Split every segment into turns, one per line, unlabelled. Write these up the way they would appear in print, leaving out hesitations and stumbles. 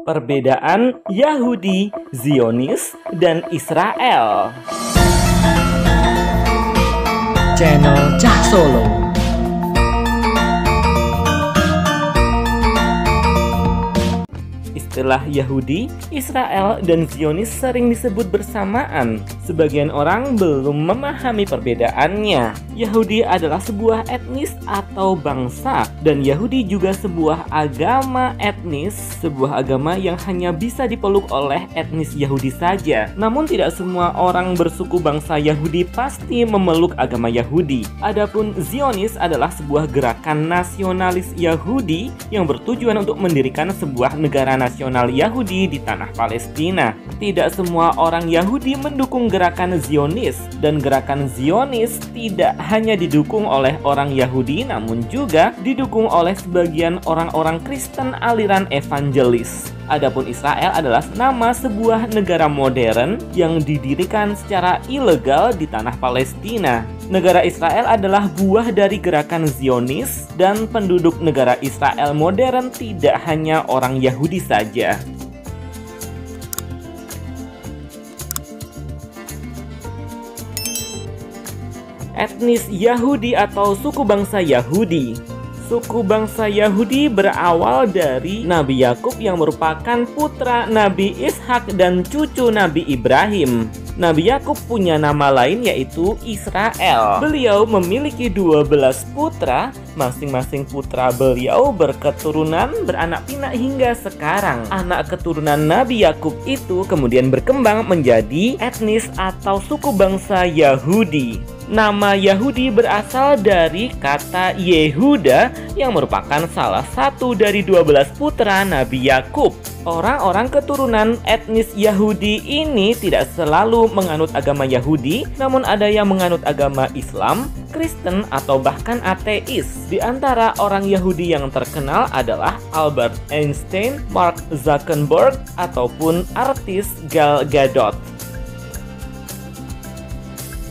Perbedaan Yahudi, Zionis, dan Israel.
Channel Cah Solo.
Istilah Yahudi, Israel, dan Zionis sering disebut bersamaan. Sebagian orang belum memahami perbedaannya. Yahudi adalah sebuah etnis atau bangsa, dan Yahudi juga sebuah agama etnis, sebuah agama yang hanya bisa dipeluk oleh etnis Yahudi saja. Namun tidak semua orang bersuku bangsa Yahudi pasti memeluk agama Yahudi. Adapun Zionis adalah sebuah gerakan nasionalis Yahudi yang bertujuan untuk mendirikan sebuah negara nasional Yahudi di tanah Palestina. Tidak semua orang Yahudi mendukung gerakan Zionis, dan gerakan Zionis tidak hanya didukung oleh orang Yahudi, namun juga didukung oleh sebagian orang-orang Kristen aliran evangelis. Adapun Israel adalah nama sebuah negara modern yang didirikan secara ilegal di tanah Palestina. Negara Israel adalah buah dari gerakan Zionis, dan penduduk negara Israel modern tidak hanya orang Yahudi saja. Etnis Yahudi atau suku bangsa Yahudi. Suku bangsa Yahudi berawal dari Nabi Yakub yang merupakan putra Nabi Ishak dan cucu Nabi Ibrahim. Nabi Yakub punya nama lain yaitu Israel. Beliau memiliki 12 putra, masing-masing putra beliau berketurunan beranak pinak hingga sekarang. Anak keturunan Nabi Yakub itu kemudian berkembang menjadi etnis atau suku bangsa Yahudi. Nama Yahudi berasal dari kata Yehuda yang merupakan salah satu dari 12 putra Nabi Yakub. Orang-orang keturunan etnis Yahudi ini tidak selalu menganut agama Yahudi, namun ada yang menganut agama Islam, Kristen, atau bahkan ateis. Di antara orang Yahudi yang terkenal adalah Albert Einstein, Mark Zuckerberg, ataupun artis Gal Gadot.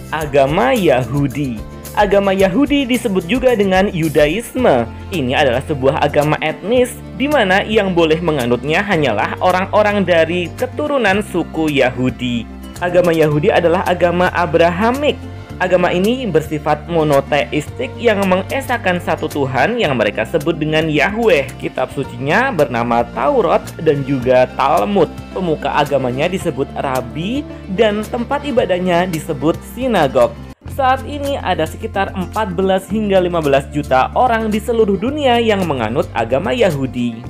Agama Yahudi. Agama Yahudi disebut juga dengan Yudaisme. Ini adalah sebuah agama etnis di mana yang boleh menganutnya hanyalah orang-orang dari keturunan suku Yahudi. Agama Yahudi adalah agama Abrahamik. Agama ini bersifat monoteistik yang mengesahkan satu Tuhan yang mereka sebut dengan Yahweh. Kitab sucinya bernama Taurat dan juga Talmud. Pemuka agamanya disebut rabi dan tempat ibadahnya disebut sinagog. Saat ini ada sekitar 14 hingga 15 juta orang di seluruh dunia yang menganut agama Yahudi.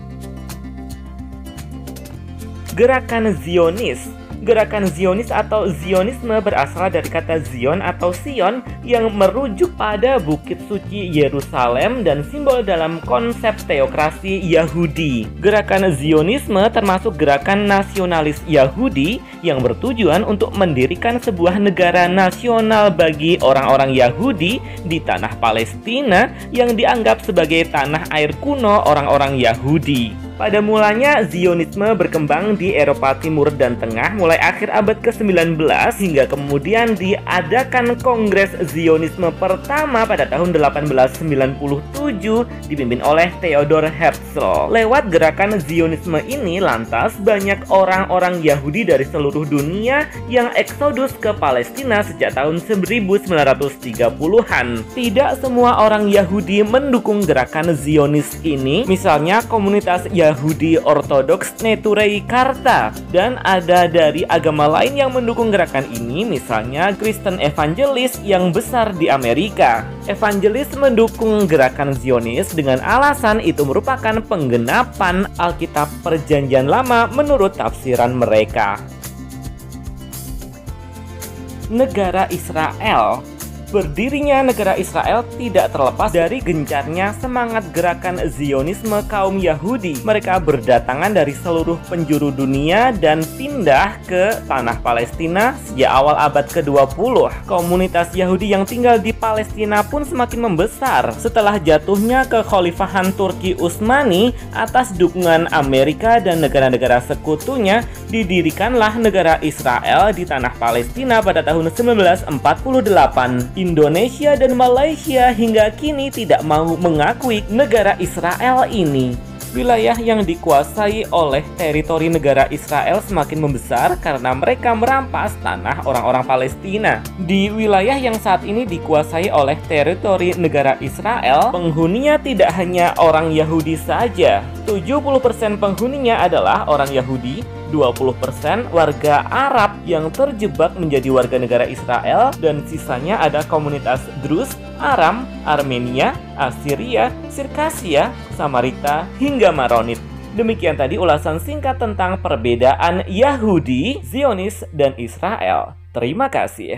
Gerakan Zionis. Gerakan Zionis atau Zionisme berasal dari kata Zion atau Sion yang merujuk pada Bukit Suci Yerusalem dan simbol dalam konsep teokrasi Yahudi. Gerakan Zionisme termasuk gerakan nasionalis Yahudi yang bertujuan untuk mendirikan sebuah negara nasional bagi orang-orang Yahudi di tanah Palestina yang dianggap sebagai tanah air kuno orang-orang Yahudi. Pada mulanya, Zionisme berkembang di Eropa Timur dan Tengah mulai akhir abad ke-19 hingga kemudian diadakan Kongres Zionisme pertama pada tahun 1897 dipimpin oleh Theodor Herzl. Lewat gerakan Zionisme ini lantas banyak orang-orang Yahudi dari seluruh dunia yang eksodus ke Palestina sejak tahun 1930-an. Tidak semua orang Yahudi mendukung gerakan Zionis ini, misalnya komunitas Yahudi Ortodoks Neturei Karta, dan ada dari agama lain yang mendukung gerakan ini, misalnya Kristen Evangelis yang besar di Amerika. Evangelis mendukung gerakan Zionis dengan alasan itu merupakan penggenapan Alkitab Perjanjian Lama menurut tafsiran mereka. Negara Israel. Berdirinya negara Israel tidak terlepas dari gencarnya semangat gerakan Zionisme kaum Yahudi. Mereka berdatangan dari seluruh penjuru dunia dan pindah ke tanah Palestina sejak awal abad ke-20. Komunitas Yahudi yang tinggal di Palestina pun semakin membesar. Setelah jatuhnya kekhalifahan Turki Utsmani atas dukungan Amerika dan negara-negara sekutunya, didirikanlah negara Israel di tanah Palestina pada tahun 1948. Indonesia dan Malaysia hingga kini tidak mau mengakui negara Israel ini. Wilayah yang dikuasai oleh teritori negara Israel semakin membesar karena mereka merampas tanah orang-orang Palestina. Di wilayah yang saat ini dikuasai oleh teritori negara Israel, penghuninya tidak hanya orang Yahudi saja. 70% penghuninya adalah orang Yahudi, 20% warga Arab yang terjebak menjadi warga negara Israel, dan sisanya ada komunitas Druze, Aram, Armenia, Assyria, Sirkasia, Samarita, hingga Maronit. Demikian tadi ulasan singkat tentang perbedaan Yahudi, Zionis, dan Israel. Terima kasih.